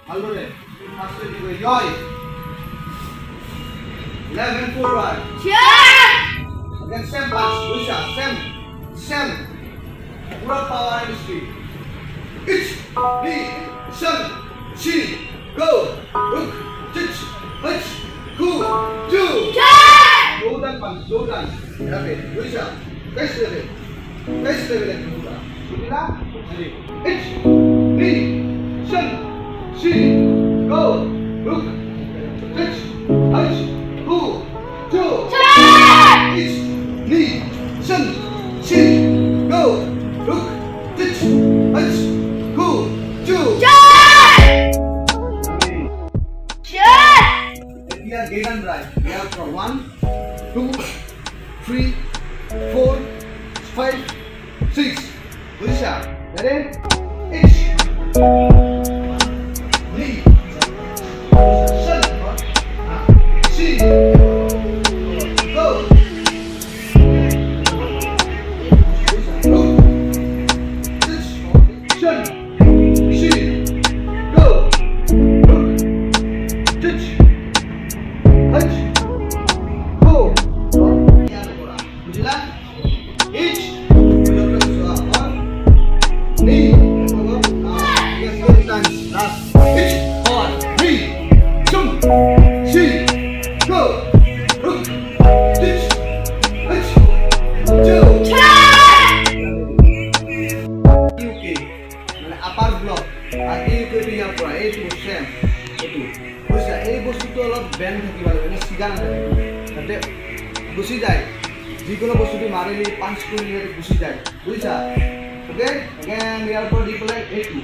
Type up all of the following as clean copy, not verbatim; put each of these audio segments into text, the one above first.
ভালদৰে ফাৰ্ষ্ট দিব জয় left and forward again same pass বুঝছা same পুরো পাওয়ার এন্ড স্পিড ইচ নি সন সি গো রুক চিচ হচ কু টু slow down rapid বুঝছা next level পুরা বুঝলা ইচ নি সন সি গো রুক চিচ হচ কু টু ইচ নি সন সি গো রুক চিচ হচ কু two we are get and right we have from 1 2 3 4 5 6 বুঝছা ready ইচ নি সন সি গো আপার ব্লক আর এই কইবি ইয়াৰ পৰা এইটো সেম এইটো বুঝছা এই বস্তুটো অলপ বেন্ড থাকিব লাগে মানে সিগা না থাকে যাতে গুছি যায় যিকোনো বস্তুটো মাৰিলে পাঁচ কৰিলে গুছি যায় বুঝছা ওকে again ইয়াৰ পৰা দি পেলাই এইটো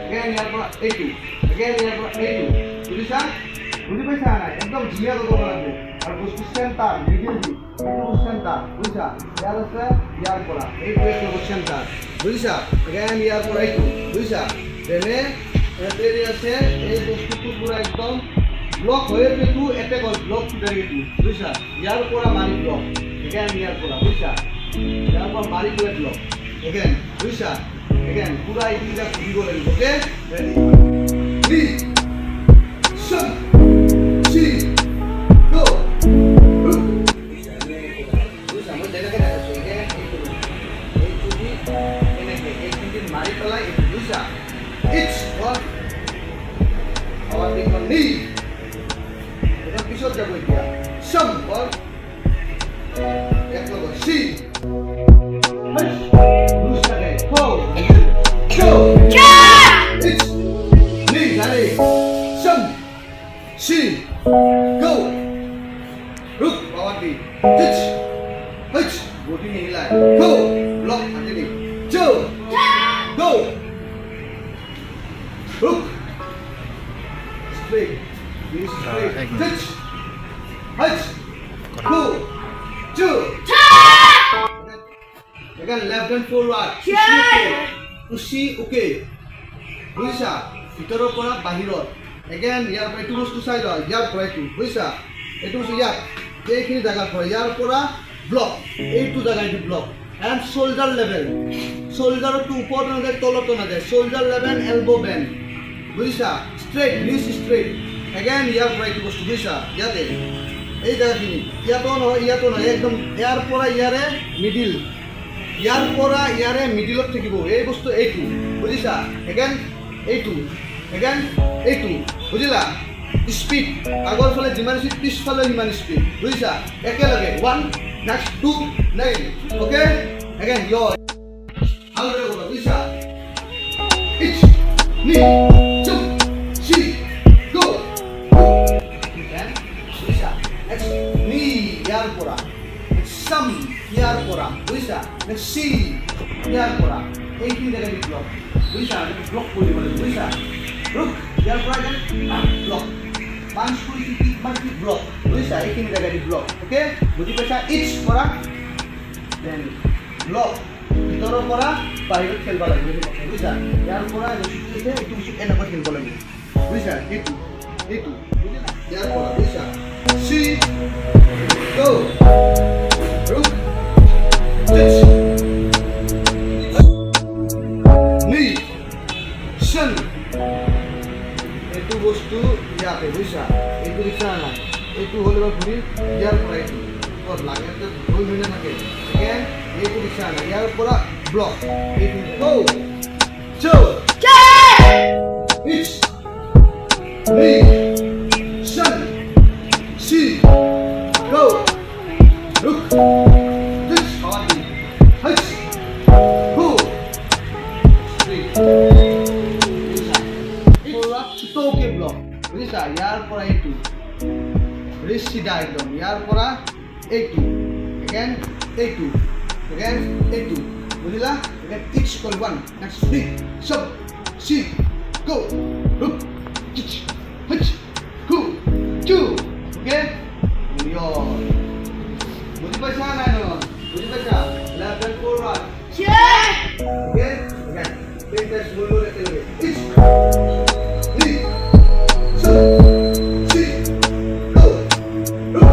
again ইয়াৰ পৰা এইটো again ইয়াৰ পৰা এইটো বুঝছা বুজি পাইছা না একদম জিয়া কৰিব লাগিব আৰ বস্তু সেন্টাৰ মিডিল দি এইটো সেন্টাৰ বুঝছা ইয়াৰ আছে ইয়াৰ পৰা এইটো একদম সেন্টাৰ বুঝছা again ইয়াৰ পৰা এইটো বুঝছা তেনে এতে আছে এই বস্তুটো পুরা একদম ব্লক হয়ে পেটু এটেক ব্লক ধরে দিই বুঝছা ইয়ার পৰা মাৰি ব্লক again ইয়াৰ পৰা বুঝছা ইয়াৰ পৰা মারি করে ব্লক again বুঝছা again পুরা এইটা ঘুরিব লাগিব ওকে রেডি 3 শট সি গো বুঝছা মই দেখা দেখা আছে again এইটো দি এনেকে এইটো মারি পেলাই বুঝছা ইটস ওয়ান और देखो नी এটা পিছত যাব এতিয়া সম বল এক নম্বর সি লুজ করে গো গো ইটস নি গালে সম সি গো রুক পাওয়ার দি টিচ হিচ বডি নিলাই গো ব্লক হাতে দি জো গো রুক straight touch touch go two again left and forward pushi okay বুঝছা ভিতৰৰ পৰা বাহিৰত again ইয়াৰ পৰা এইটো বস্তু চাই লয় ইয়াৰ পৰা এইটো বুঝছা এইটো বস্তু ইয়াৰ এইখিনি জায়গা পৰা ইয়াৰ পৰা ব্লক এইটো জায়গা এইটো block and shoulder level shoulder to ওপৰত নাযায় তলত নাযায় shoulder level elbow bend বুঝছা straight knees straight again ইয়াৰ পৰা এইটো বস্তু বুঝছা ইয়াতে এই জায়গাখিনি ইয়াতো নহয় একদম ইয়াৰ পৰা ইয়াৰে মিডিল ইয়াৰ পৰা ইয়াৰে মিডিলত থাকিব এই বস্তু এইটো বুঝছা again এইটো again এইটো বুঝিলা স্পিড আগৰ ফালে যিমান স্পিড পিছফালে সিমান স্পিড বুঝছা একেলগে 1 next 2 9 okay again your ভালদৰে কৰা বুঝছা ইচ নি ইয়ার পরা সাম ইয়ার পরা বুঝছা সি ইয়ার পরা এই তিন জায়গায় ব্লক বুঝছা ব্লক করে বলে বুঝছা রুক ইয়ার পরা ব্লক পাঁচ কুড়ি তিন বাকি ব্লক বুঝছা এই তিন জায়গায় ব্লক ওকে বুঝি পাইছা ইচ পরা দেন ব্লক ভিতৰৰ পৰা বাহিৰত খেলবা লাগে বুঝছা ইয়াৰ পৰা এইটো এনেকৈ খেলব লাগে বুঝছা এইটো বুঝলা ইয়াৰ পৰা বুঝছা সি go rook touch knee shin হ'ল এবাৰ ঘূৰি ইয়াৰ পৰা এইটো ক'ত লাগে ভুল হৈ নাথাকে এগেইন এইটো দিছা নাই ইয়াৰ পৰা ব্লক এইটো গো টু ইচ লি শান সি গো ৰুক দিস হাওয়াতি হাইচ হু থ্ৰি ছোটকে ব্লক বুঝিছা ইয়াৰ পৰা এইটো ৰিচ সিধা একদম ইয়াৰ পৰা এইটো এগেইন এইটো এগেইন এইটো বুঝিলা again each call one next three সব see go rook each hitch who to okay your বুঝি পাইছা নাই ন বুঝি পাইছা left and forward okay again পেন্টাস বলো রেখে দেবে ইচ লি সব see go rook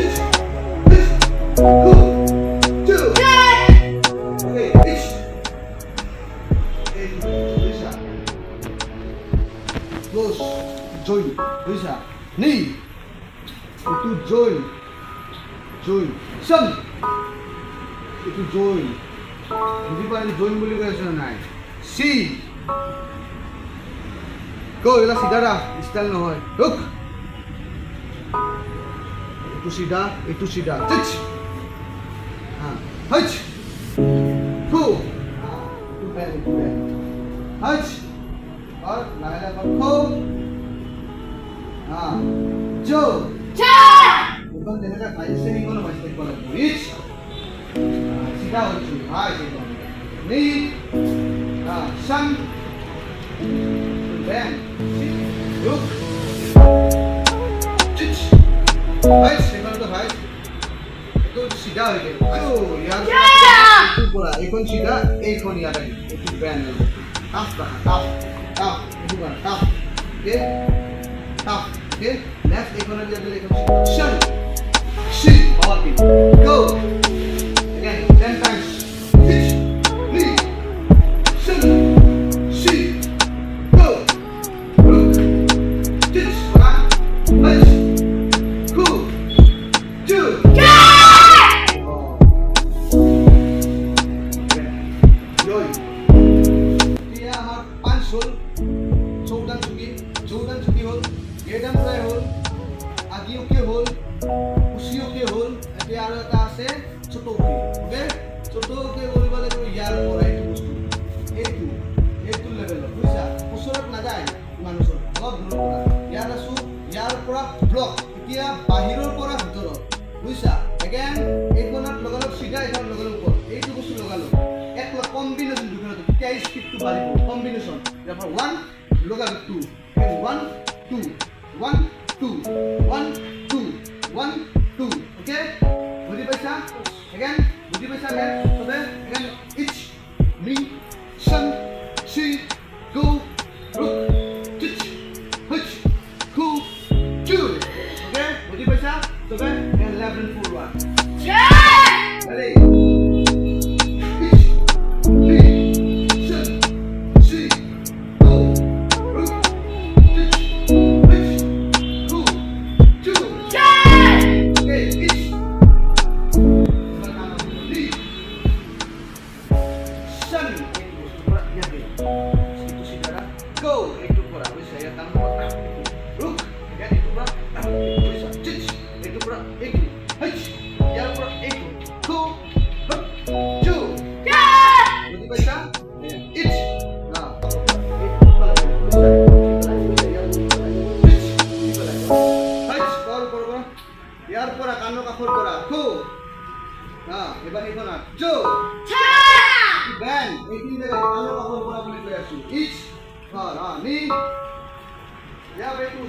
each hitch who to okay ইচ এই বুঝিছা Dos, join, বুঝিছা নি itu join some itu join বুঝি পাইনি join বুলি কৈ আছে নাই সি গো এলা সিধা রা স্টাইল নহয় রুক itu সিধা চিচ হ্যাঁ হাইচ হু itu ব্যাক হাইচ और लाला रखो हां जो एकदम देने का फाइल से नहीं कोनो मिस्टेक कर इच सीधा हो चुकी हां एकदम नहीं हां शन बैन रुक चिच भाई सेकंड तो भाई तो सीधा हो गया ओ यार तू पूरा एकन सीधा एकन यार एक ban tough itu kan tough okay left economy level economy shun shi power team go again 10 times pitch knee shun shi go look pitch one punch cool two চৌদান চুকি হল গেডান ফ্ৰাই হল আদি ওকে হল উচি ওকে হল এতিয়া আৰু এটা আছে ছোট okay okay ছোট okay কৰিব লাগিব ইয়াৰ পৰা এইটো বস্তু এইটো লেভেল বুজিছা ওচৰত নাযায় মানুহৰ অলপ দূৰৰ পৰা ইয়াৰ আছো ইয়াৰ পৰা ব্লক এতিয়া বাহিৰৰ পৰা ভিতৰত বুজিছা এগেইন এইখনত লগালগ সিধা এখন লগালগ ওপৰ এইটো বস্তু লগালগ এক কম্বিনেশ্যন দুখনত তেতিয়া স্পিডটো বাঢ়িব কম্বিনেশ্যন ইয়াৰ পৰা 1 লগালগ 2 and 1 2 1 2 1 2 1 2 okay বুঝি পাইছা again বুঝি পাইছা again তবে again each me sun she go look touch touch cool two okay বুঝি পাইছা তবে again left and forward ready go itu pura saya tambah otak look ya itu pura bisa cic itu pura itu hach ya pura itu go look two berarti baca it nah ইয়াৰ পৰা কাণৰ কাষৰ পৰা খো হা এবাৰ এইখন আ জো Ben এইখিনি জায়গা কাণৰ কাষৰ পৰা বুলি কৈ আছো ইচ হা নি ইয়া বেটু